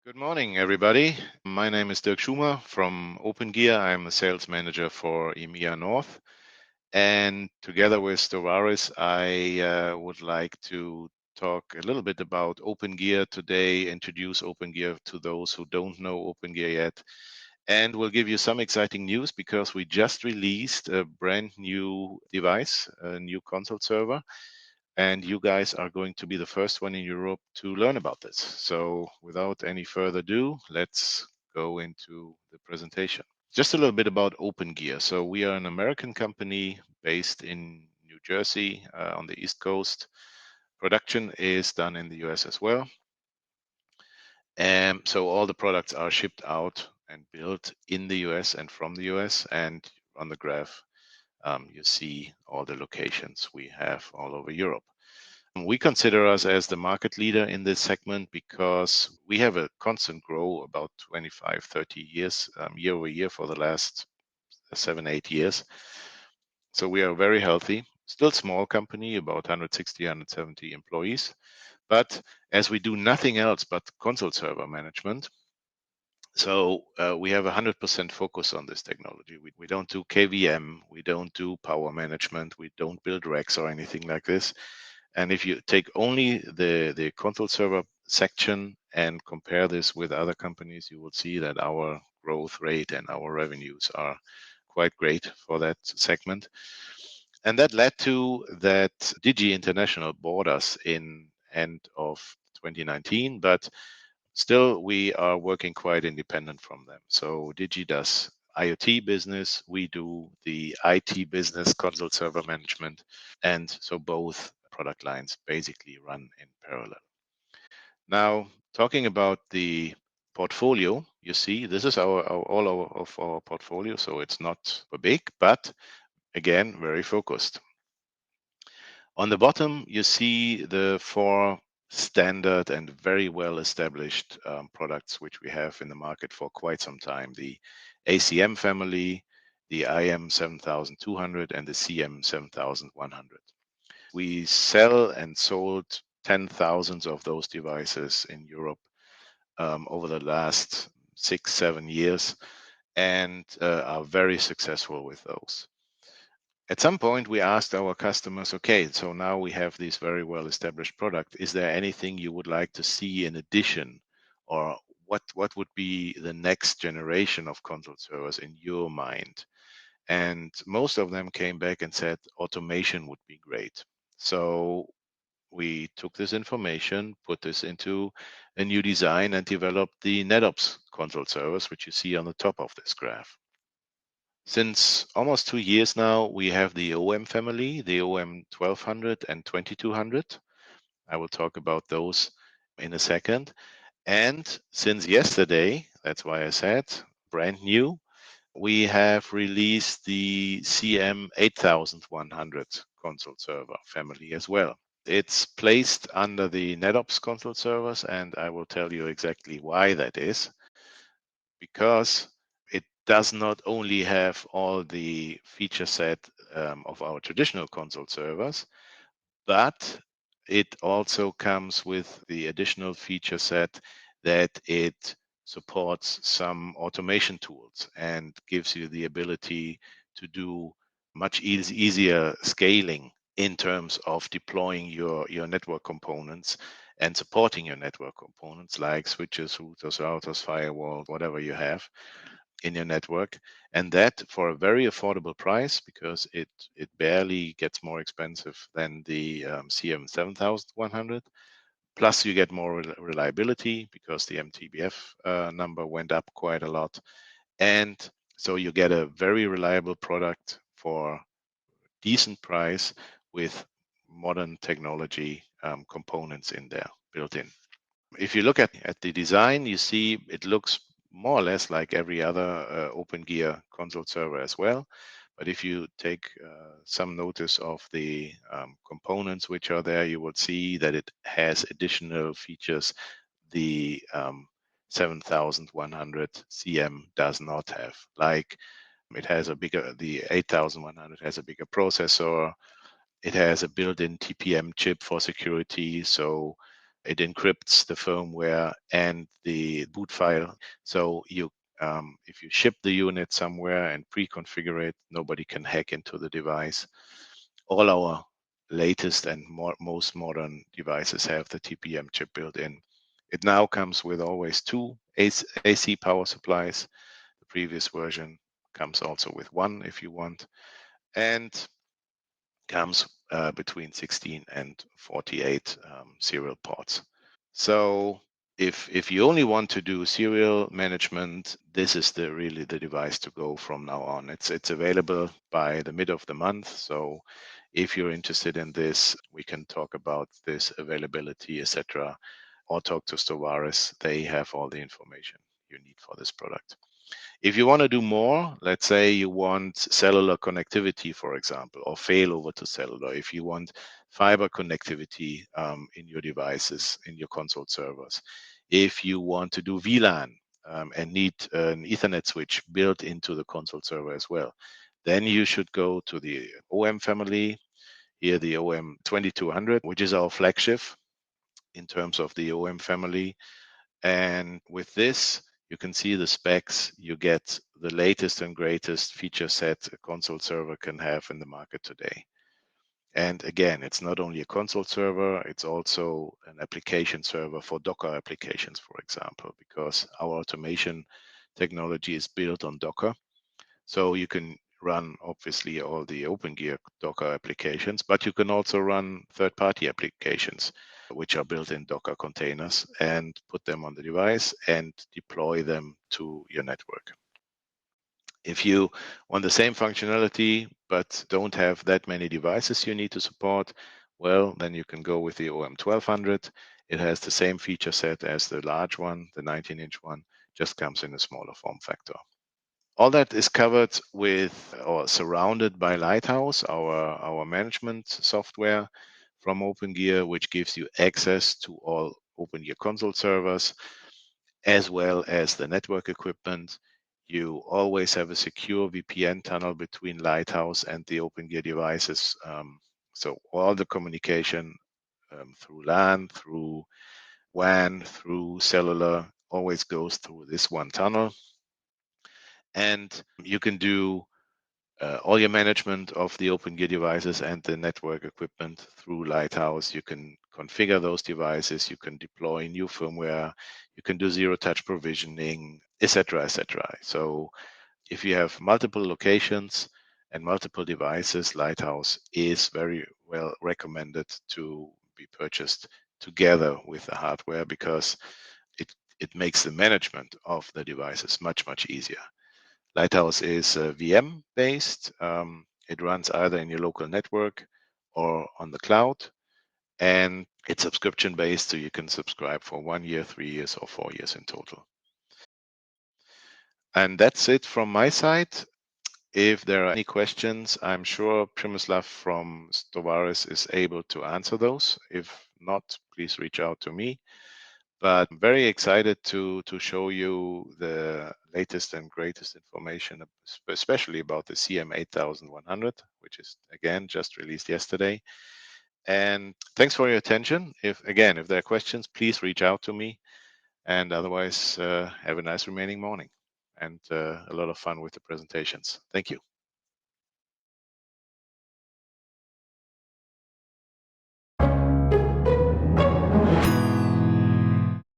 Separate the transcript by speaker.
Speaker 1: Good morning, everybody. My name is Dirk Schuma from Opengear. I'm a sales manager for EMEA North. And together with Stovaris, I would like to talk a little bit about Opengear today, introduce Opengear to those who don't know Opengear yet. And we'll give you some exciting news because we just released a brand new device, a new console server. And you guys are going to be the first one in Europe to learn about this. So without any further ado, let's go into the presentation. Just a little bit about Opengear. So we are an American company based in New Jersey on the East Coast. Production is done in the US as well. And so all the products are shipped out and built in the US and from the US. And on the graph, you see all the locations we have all over Europe. We consider us as the market leader in this segment because we have a constant grow about 25, 30 years, year over year for the last 7, 8 years. So we are very healthy, still small company, about 160, 170 employees. But as we do nothing else but console server management, so we have 100% focus on this technology. We don't do KVM, we don't do power management, we don't build racks or anything like this. And if you take only the console server section and compare this with other companies, you will see that our growth rate and our revenues are quite great for that segment. And that led to that Digi International bought us in end of 2019, but still we are working quite independent from them. So Digi does IoT business, we do the IT business, console server management, and so both product lines basically run in parallel. Now, talking about the portfolio, you see, this is all of our portfolio, so it's not big, but again, very focused. On the bottom, you see the 4 standard and very well established products which we have in the market for quite some time: the ACM family, the IM 7200, and the CM 7100. We sell and sold 10,000 of those devices in Europe over the last 6, 7 years, and are very successful with those. At some point, we asked our customers, okay, so now we have this very well established product. Is there anything you would like to see in addition? Or what would be the next generation of console servers in your mind? And most of them came back and said automation would be great. So we took this information, put this into a new design, and developed the NetOps console servers, which you see on the top of this graph. Since almost 2 years now, we have the OM family, the OM 1200 and 2200. I will talk about those in a second. And since yesterday, that's why I said brand new, we have released the CM 8100 console server family as well. It's placed under the NetOps console servers, and I will tell you exactly why that is. Because it does not only have all the feature set of our traditional console servers, but it also comes with the additional feature set that it supports some automation tools and gives you the ability to do much easier scaling in terms of deploying your network components and supporting your network components like switches, routers, routers, firewall, whatever you have in your network. And that for a very affordable price, because it barely gets more expensive than the CM 7100. Plus you get more reliability because the MTBF number went up quite a lot. And so you get a very reliable product for decent price with modern technology components in there built in. If you look at the design, you see it looks more or less like every other Opengear console server as well. But if you take some notice of the components which are there, you will see that it has additional features the 7100 CM does not have. Like it has the 8100 has a bigger processor. It has a built-in TPM chip for security. So It encrypts the firmware and the boot file. So if you ship the unit somewhere and pre-configure it, nobody can hack into the device. All our latest and most modern devices have the TPM chip built in. It now comes with always two AC power supplies. The previous version comes also with one if you want, and comes between 16 and 48 serial ports. So if you only want to do serial management, this is really the device to go from now on. It's available by the mid of the month. So if you're interested in this, we can talk about this availability, etc., or talk to Stovaris. They have all the information you need for this product. If you want to do more, let's say you want cellular connectivity, for example, or failover to cellular, if you want fiber connectivity in your devices, in your console servers, if you want to do VLAN and need an Ethernet switch built into the console server as well, then you should go to the OM family, here the OM 2200, which is our flagship in terms of the OM family. And with this, you can see the specs. You get the latest and greatest feature set a console server can have in the market today. And again, it's not only a console server, it's also an application server for Docker applications, for example, because our automation technology is built on Docker. So you can run obviously all the Opengear Docker applications, but you can also run third-party applications which are built in Docker containers and put them on the device and deploy them to your network. If you want the same functionality but don't have that many devices you need to support, well, then you can go with the OM 1200. It has the same feature set as the large one, the 19-inch one, just comes in a smaller form factor. All that is covered with or surrounded by Lighthouse, our management software from Opengear, which gives you access to all Opengear console servers, as well as the network equipment. You always have a secure VPN tunnel between Lighthouse and the Opengear devices. So all the communication through LAN, through WAN, through cellular always goes through this one tunnel. And you can do all your management of the Opengear devices and the network equipment through Lighthouse. You can configure those devices, you can deploy new firmware, you can do zero-touch provisioning, etc., etc. So if you have multiple locations and multiple devices, Lighthouse is very well recommended to be purchased together with the hardware because it makes the management of the devices much, much easier. Lighthouse is VM based. It runs either in your local network or on the cloud. And it's subscription based, so you can subscribe for 1 year, 3 years, or 4 years in total. And that's it from my side. If there are any questions, I'm sure Przemysław from Stovaris is able to answer those. If not, please reach out to me. But I'm very excited to show you the latest and greatest information, especially about the CM8100, which is again just released yesterday. And thanks for your attention. If there are questions, please reach out to me. And otherwise, have a nice remaining morning and a lot of fun with the presentations. Thank you.